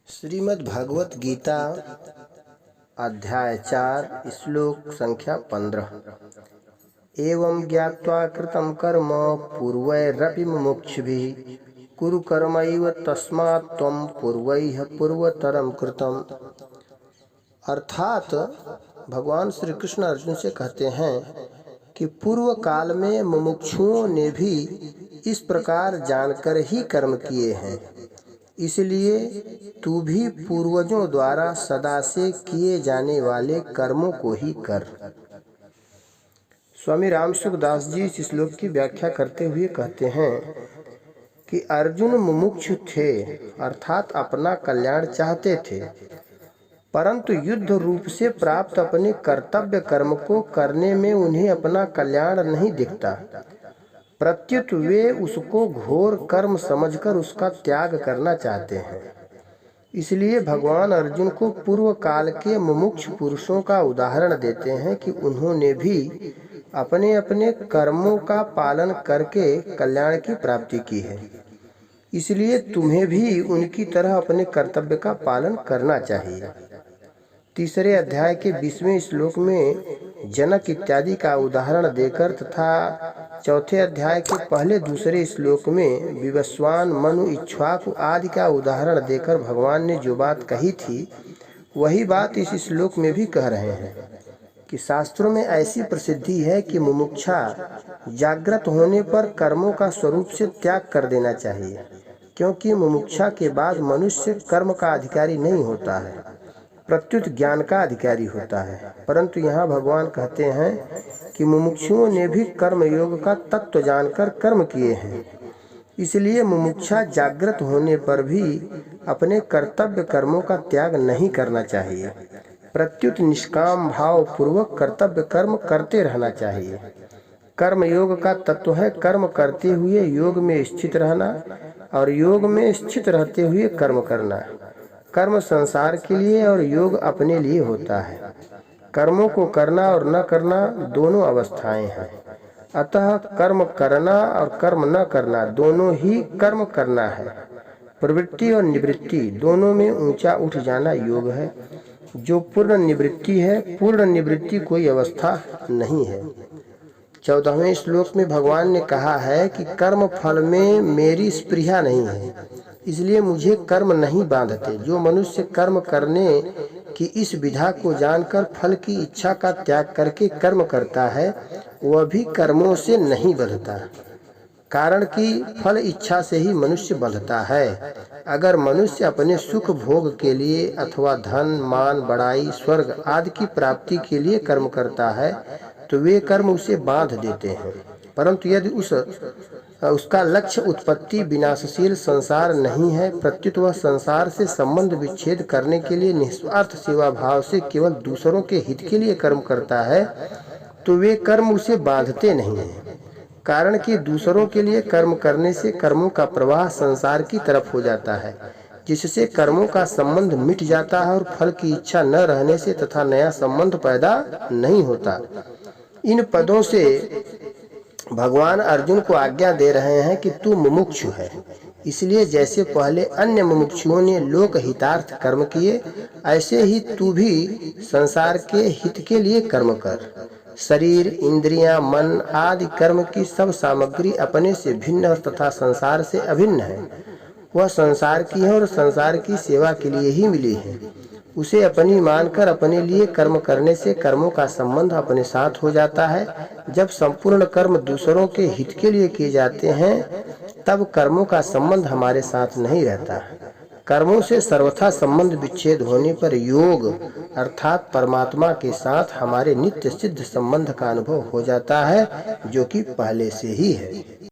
श्रीमद् भागवत गीता अध्याय 4 श्लोक संख्या 15। एवं ज्ञात्वा कृतं कर्म पूर्वैरपि मुमुक्षुभिः कुरु कर्मैव तस्मात् त्वं पूर्वैः पूर्वतरं कृतम्। अर्थात भगवान श्री कृष्ण अर्जुन से कहते हैं कि पूर्व काल में मुमुक्षुओं ने भी इस प्रकार जानकर ही कर्म किए हैं, इसलिए तू भी पूर्वजों द्वारा सदा से किए जाने वाले कर्मों को ही कर। स्वामी राम सुखदास जी इस श्लोक की व्याख्या करते हुए कहते हैं कि अर्जुन मुमुक्षु थे, अर्थात अपना कल्याण चाहते थे, परंतु युद्ध रूप से प्राप्त अपने कर्तव्य कर्म को करने में उन्हें अपना कल्याण नहीं दिखता, प्रत्युत वे उसको घोर कर्म समझकर उसका त्याग करना चाहते हैं। इसलिए भगवान अर्जुन को पूर्व काल के मुमुक्षु पुरुषों का उदाहरण देते हैं कि उन्होंने भी अपने अपने कर्मों का पालन करके कल्याण की प्राप्ति की है, इसलिए तुम्हें भी उनकी तरह अपने कर्तव्य का पालन करना चाहिए। तीसरे अध्याय के 20वें श्लोक में जनक इत्यादि का उदाहरण देकर तथा चौथे अध्याय के पहले दूसरे श्लोक में विवस्वान, मनु, इक्ष्वाकु आदि का उदाहरण देकर भगवान ने जो बात कही थी वही बात इस श्लोक में भी कह रहे हैं कि शास्त्रों में ऐसी प्रसिद्धि है कि मुमुक्षा जागृत होने पर कर्मों का स्वरूप से त्याग कर देना चाहिए, क्योंकि मुमुक्षा के बाद मनुष्य कर्म का अधिकारी नहीं होता है, प्रत्युत ज्ञान का अधिकारी होता है। परंतु यहाँ भगवान कहते हैं कि मुमुक्षुओं ने भी कर्म योग का तत्व जानकर कर्म किए हैं, इसलिए मुमुक्षा जागृत होने पर भी अपने कर्तव्य कर्मों का त्याग नहीं करना चाहिए, प्रत्युत निष्काम भाव पूर्वक कर्तव्य कर्म करते रहना चाहिए। कर्म योग का तत्व है कर्म करते हुए योग में स्थित रहना और योग में स्थित रहते हुए कर्म करना। कर्म संसार के लिए और योग अपने लिए होता है। कर्मों को करना और न करना दोनों अवस्थाएं हैं, अतः कर्म करना और कर्म न करना दोनों ही कर्म करना है। प्रवृत्ति और निवृत्ति दोनों में ऊंचा उठ जाना योग है। जो पूर्ण निवृत्ति है, पूर्ण निवृत्ति कोई अवस्था नहीं है। 14वें श्लोक में भगवान ने कहा है कि कर्म फल में मेरी स्पृहा नहीं है, इसलिए मुझे कर्म नहीं बांधते। जो मनुष्य कर्म करने की इस विधा को जानकर फल की इच्छा का त्याग करके कर्म करता है वह भी कर्मों से नहीं बंधता, कारण कि फल इच्छा से ही मनुष्य बंधता है। अगर मनुष्य अपने सुख भोग के लिए अथवा धन, मान, बड़ाई, स्वर्ग आदि की प्राप्ति के लिए कर्म करता है तो वे कर्म उसे बांध देते हैं, परंतु यदि उसका लक्ष्य उत्पत्ति विनाशशील संसार नहीं है, प्रत्युत वह संसार से संबंध विच्छेद करने के लिए निस्वार्थ सेवा भाव से केवल दूसरों के हित के लिए कर्म करता है, तो वे कर्म उसे बांधते नहीं हैं, कारण कि दूसरों के लिए कर्म करने से कर्मों का प्रवाह संसार की तरफ हो जाता है, जिससे कर्मों का संबंध मिट जाता है और फल की इच्छा न रहने से तथा नया संबंध पैदा नहीं होता। इन पदों से भगवान अर्जुन को आज्ञा दे रहे हैं कि तू मुमुक्षु है, इसलिए जैसे पहले अन्य मुमुक्षुओं ने लोक हितार्थ कर्म किए, ऐसे ही तू भी संसार के हित के लिए कर्म कर। शरीर, इंद्रियां, मन आदि कर्म की सब सामग्री अपने से भिन्न तथा संसार से अभिन्न है। वह संसार की है और संसार की सेवा के लिए ही मिली है। उसे अपनी मानकर अपने लिए कर्म करने से कर्मों का संबंध अपने साथ हो जाता है। जब संपूर्ण कर्म दूसरों के हित के लिए किए जाते हैं तब कर्मों का संबंध हमारे साथ नहीं रहता। कर्मों से सर्वथा संबंध विच्छेद होने पर योग अर्थात परमात्मा के साथ हमारे नित्य सिद्ध संबंध का अनुभव हो जाता है, जो कि पहले से ही है।